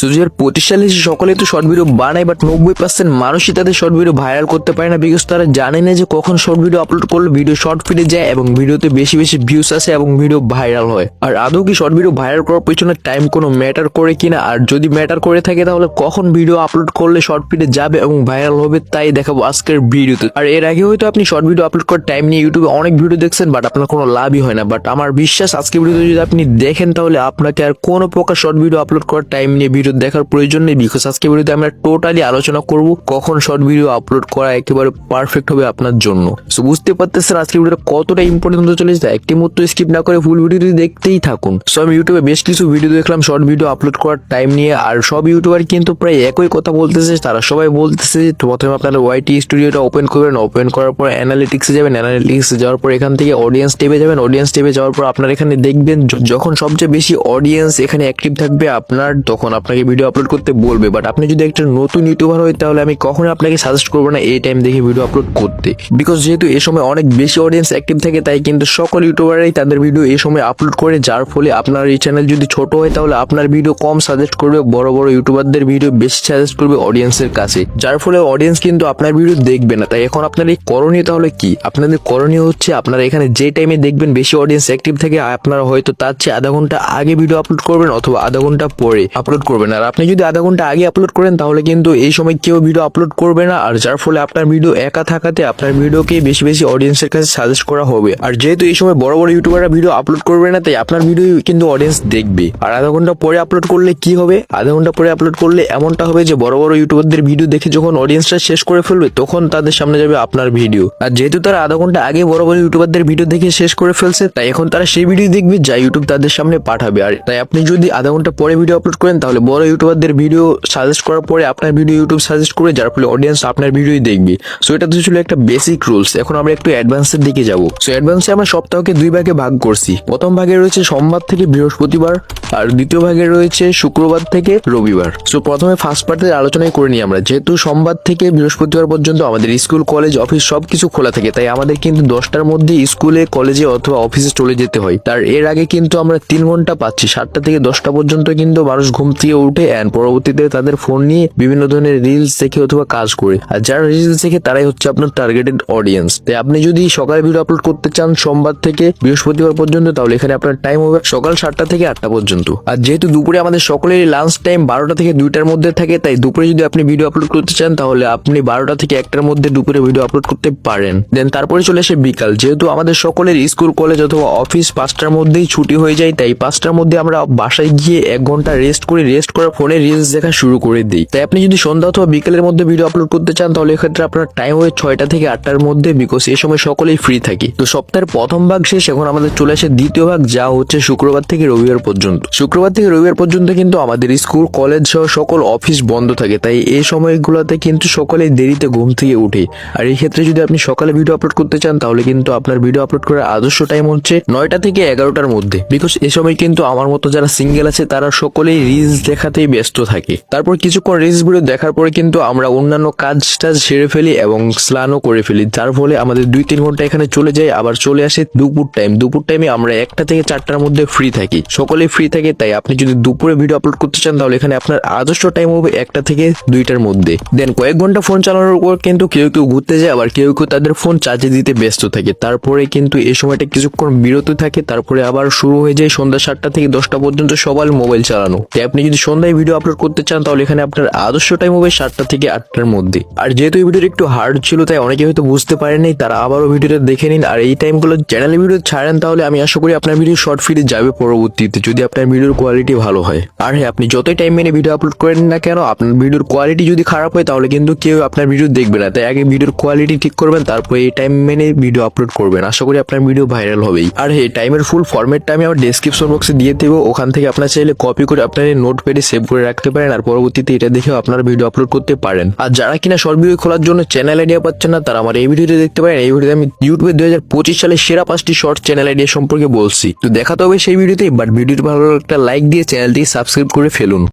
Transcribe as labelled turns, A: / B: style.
A: 2025 সালে এসে সকলে তো শর্ট ভিডিও বানায়, বাট 90% মানুষই তাদের শর্ট ভিডিও ভাইরাল করতে পারে না, বিকজ তারা জানে না যে কখন শর্ট ভিডিও আপলোড করলে ভিডিও শর্ট ফিডে যায় এবং ভিডিওতে বেশি বেশি ভিউস আসে এবং ভিডিও ভাইরাল হয়। আর আদৌ কি শর্ট ভিডিও ভাইরাল করার পিছনে টাইম কোনো ম্যাটার করে কিনা, আর যদি ম্যাটার করে থাকে তাহলে কখন ভিডিও আপলোড করলে শর্ট ফিডে যাবে এবং ভাইরাল হবে, তাই দেখাবো আজকের ভিডিওতে। আর এর আগে হয়তো আপনি শর্ট ভিডিও আপলোড করার টাইম নিয়ে ইউটিউবে অনেক ভিডিও দেখছেন, বাট আপনার কোনো লাভই হয় না। বাট আমার বিশ্বাস আজকের ভিডিওতে যদি আপনি দেখেন তাহলে আপনাকে আর কোনো প্রকার শর্ট ভিডিও আপলোড করার টাইম নিয়ে ভিডিও দেখার প্রয়োজন নেই, বিকজ আজকের ভিডিওতে আমরা টোটালি আলোচনা করব কখন শর্ট ভিডিও আপলোড করা একেবারে পারফেক্ট হবে আপনার জন্য। সো বুঝতে পারতেছেন আজকের ভিডিওটা কতটা ইম্পর্টেন্ট হতে চলেছে, একটি মতো স্কিপ না করে ফুল ভিডিওটি দেখতেই থাকুন। সো আমি ইউটিউবে বেশ কিছু ভিডিও দেখলাম শর্ট ভিডিও আপলোড করার টাইম নিয়ে, আর সব ইউটিউবার কিন্তু প্রায় একই কথা বলতেছে। তারা সবাই বলতেছে যে প্রথমে আপনারা ওয়াইটি স্টুডিওটা ওপেন করবেন, ওপেন করার পর অ্যানালিটিক্সে যাবেন, অ্যানালিটিক্সে যাওয়ার পর এখান থেকে অডিয়েন্স ট্যাবে যাবেন, অডিয়েন্স ট্যাবে যাওয়ার পর আপনার এখানে দেখবেন যখন সবচেয়ে বেশি অডিয়েন্স এখানে অ্যাক্টিভ থাকবে আপনার, তখন আপনাকে ভিডিও আপলোড করতে বলবে। বাট আপনি যদি একটা নতুন ইউটিউবার হয় তাহলে আমি কখনোই আপনাকে সাজেস্ট করবো না এই টাইম দেখে ভিডিও আপলোড করতে, বিকজ যেহেতু এই সময় অনেক বেশি অডিয়েন্স অ্যাক্টিভ থাকে, তাই কিন্তু সকল ইউটিউবারই তাদের ভিডিও এই সময় আপলোড করে, যার ফলে আপনার এই চ্যানেল যদি ছোট হয় তাহলে আপনার ভিডিও কম সাজেস্ট করবে, বড় বড় ইউটিউবারদের ভিডিও বেশি সাজেস্ট করবে অডিয়েন্সের কাছে, যার ফলে অডিয়েন্স কিন্তু আপনার ভিডিও দেখবে না। তাই এখন আপনার এই করণীয় তাহলে কি? আপনাদের করণীয় হচ্ছে আপনারা এখানে যে টাইমে দেখবেন বেশি অডিয়েন্স অ্যাক্টিভ থাকে, আপনারা হয়তো তার চেয়ে আধা ঘন্টা আগে ভিডিও আপলোড করবেন অথবা আধা ঘন্টা পরে আপলোড করবেন। আর আপনি যদি আধা ঘন্টা আগে আপলোড করেন তাহলে কিন্তু এই সময় কেউ ভিডিও আপলোড করবে না, আর যার ফলে আপনার ভিডিও একা থাকাতে আপনার ভিডিওকে বেশি বেশি অডিয়েন্সের কাছে সাজেস্ট করা হবে। আর যেহেতু এই সময় বড় বড় ইউটিউবাররা ভিডিও আপলোড করবে না, তাই আপনার ভিডিও কিন্তু অডিয়েন্স দেখবে। আর আধা ঘন্টা পরে আপলোড করলে কি হবে? আধা ঘন্টা পরে আপলোড করলে এমনটা হবে যে বড় বড় ইউটিউবারদের ভিডিও দেখে যখন অডিয়েন্সটা শেষ করে ফেলবে তখন তাদের সামনে যাবে আপনার ভিডিও। আর যেহেতু তারা আধা ঘন্টা আগে বড় বড় ইউটিউবারদের ভিডিও দেখে শেষ করে ফেলছে, তাই এখন তারা সেই ভিডিও দেখবে যা ইউটিউব তাদের সামনে পাঠাবে। আর তাই আপনি যদি আধা ঘন্টা পরে ভিডিও আপলোড করেন তাহলে বড় ইউটিউবারদের ভিডিও সাজেস্ট করার পরে আপনার ভিডিও ইউটিউব সাজেস্ট করে, যার ফলে অডিয়েন্স আপনার ভিডিওই দেখবে। সো এটা তো ছিল একটা বেসিক রুলস। এখন আমরা একটু অ্যাডভান্সের দিকে যাব। সো অ্যাডভান্সে আমরা সপ্তাহকে দুই ভাগে ভাগ করছি। প্রথম ভাগে রয়েছে সোমবার থেকে বৃহস্পতিবার, আর দ্বিতীয় ভাগে রয়েছে শুক্রবার থেকে রবিবার। সো প্রথমে ফার্স্ট পার্টের আলোচনাই করে নিই আমরা। যেহেতু সোমবার থেকে বৃহস্পতিবার পর্যন্ত আমাদের স্কুল কলেজ অফিস সবকিছু খোলা থাকে, তাই আমাদের কিন্তু 10টার মধ্যে স্কুলে কলেজে অথবা অফিসে চলে যেতে হয়। তার এর আগে কিন্তু আমরা 3 ঘন্টা পাচ্ছি। 7টা থেকে 10টা পর্যন্ত কিন্তু মানুষ ঘুম থেকে উঠে এন্ড পরবর্তীতে তাদের ফোন নিয়ে বিভিন্ন ধরনের রিলস দেখে অথবা কাজ করে, আর যারা রিলস দেখে তারাই হচ্ছে আপনার টার্গেটেড অডিয়েন্স। তাই আপনি যদি সকালে ভিডিও আপলোড করতে চান সোমবার থেকে বৃহস্পতিবার পর্যন্ত, তাহলে এখানে আপনার টাইম হবে সকাল 7টা থেকে 8টা পর্যন্ত। আর যেহেতু দুপুরে আমাদের সকলেরই লাঞ্চ টাইম 12টা থেকে 2টার মধ্যে থাকে, তাই দুপুরে যদি আপনি ভিডিও আপলোড করতে চান তাহলে আপনি 12টা থেকে 1টার মধ্যে দুপুরে ভিডিও আপলোড করতে পারেন। দেন তারপরে চলে আসে বিকাল। যেহেতু আমাদের সকলের স্কুল কলেজ অথবা অফিস 5টার মধ্যেই ছুটি হয়ে যায়, তাই 5টার মধ্যে আমরা বাসায় গিয়ে 1 ঘন্টা রেস্ট করি, রেস্ট করার ফোনে রিলস দেখা শুরু করে দিই। তাই আপনি যদি সন্ধ্যা অথবা বিকেলের মধ্যে ভিডিও আপলোড করতে চান তাহলে এক্ষেত্রে আপনার টাইম হয় 6টা থেকে 8টার মধ্যে, বিকজ এই সময় সকলেই ফ্রি থাকি। তো সপ্তাহের প্রথম ভাগ শেষ, এখন আমাদের চলে আসে দ্বিতীয় ভাগ, যা হচ্ছে শুক্রবার থেকে রবিবার পর্যন্ত। শুক্রবার থেকে রবিবার পর্যন্ত কিন্তু আমাদের স্কুল কলেজ সহ সকল অফিস বন্ধ থাকে, তাই এই সময়গুলোতে কিন্তু সকলেই দেরিতে ঘুম থেকে উঠে। আর এই ক্ষেত্রে যদি আপনি সকালে ভিডিও আপলোড করতে চান তাহলে কিন্তু আপনার ভিডিও আপলোড করার আদর্শ টাইম হচ্ছে 9টা থেকে 11টার মধ্যে, বিকজ এই সময় কিন্তু আমার মতো যারা সিঙ্গেল আছে তারা সকলেই রিলস দেখাতেই ব্যস্ত থাকে। তারপর কিছুক্ষণ রিলস ভিডিও দেখার পরে কিন্তু আমরা অন্যান্য কাজটা সেরে ফেলি এবং স্নানও করে ফেলি, যার ফলে আমাদের 2-3 ঘন্টা এখানে চলে যায়। আবার চলে আসে দুপুর টাইম। দুপুর টাইমে আমরা 1টা থেকে 4টার মধ্যে ফ্রি থাকি, সকলেই ফ্রি থাকে। তাই আপনি যদি দুপুরে ভিডিও আপলোড করতে চান তাহলে এখানে আপনার আদর্শ টাইম হবে 1টা থেকে 2টার মধ্যে। দেন কয়েক ঘন্টা ফোন চালানোর পর কিন্তু কেউ কেউ ঘুরতে যায়, আবার কেউ কেউ তাদের ফোন চার্জে দিতে ব্যস্ত থাকে। তারপরে কিন্তু এই সময়টা কিছুক্ষণ বিরত থাকে, তারপরে আবার শুরু হয়ে যায় সন্ধ্যা 7টা থেকে 10টা পর্যন্ত সবাই মোবাইল চালানো। তাই আপনি যদি সন্ধ্যায় ভিডিও আপলোড করতে চান তাহলে এখানে আপনার আদর্শ টাইম হবে 7টা থেকে 8টার মধ্যে। আর যেহেতু এই ভিডিওটা একটু হার্ড ছিল তাই অনেকে হয়তো বুঝতে পারেনি, তারা আবারও ভিডিওটা দেখে নিন। আর এই টাইমগুলো চ্যানেলে ভিডিও ছাড়েন তাহলে আমি আশা করি আপনার ভিডিও শর্ট ফিডে যাবে পরবর্তীতে, যদি আপনার ভিডিওর কোয়ালিটি ভালো হয়। আর হ্যাঁ, আপনি যতই টাইম মেনে ভিডিও আপলোড করেন না কেন, আপনার ভিডিওর কোয়ালিটি যদি খারাপ হয় তাহলে কিন্তু কেউ আপনার ভিডিও দেখবে না। তাই আগে ভিডিওর কোয়ালিটি ঠিক করবেন, তারপরে এই টাইম মেনে ভিডিও আপলোড করবেন। আশা করি আপনার ভিডিও ভাইরাল হবেই। আর হ্যাঁ, টাইমের ফুল ফরম্যাটটা আমি আমার ডেসক্রিপশন বক্সে দিয়ে দেবো, ওখান থেকে আপনার চাইলে কপি করে আপনার নোটপ্যাডে সেভ করে রাখতে পারেন, আর পরবর্তীতে এটা দেখেও আপনার ভিডিও আপলোড করতে পারেন। আর যারা কিনা শর্ট ভিডিও খোলার জন্য চ্যানেল আইডিয়া পাচ্ছেন না, তারা আমার এই ভিডিওতে দেখতে পারেন। এই ভিডিওতে আমি ইউটিউবে 2025 সালে সেরা 5টি শর্ট চ্যানেল আইডিয়া সম্পর্কে বলছি। তো দেখাতে হবে সেই ভিডিওতে, বাট ভিডিওটি ভালো একটা লাইক দিয়ে চ্যানেলটি সাবস্ক্রাইব করে ফেলুন।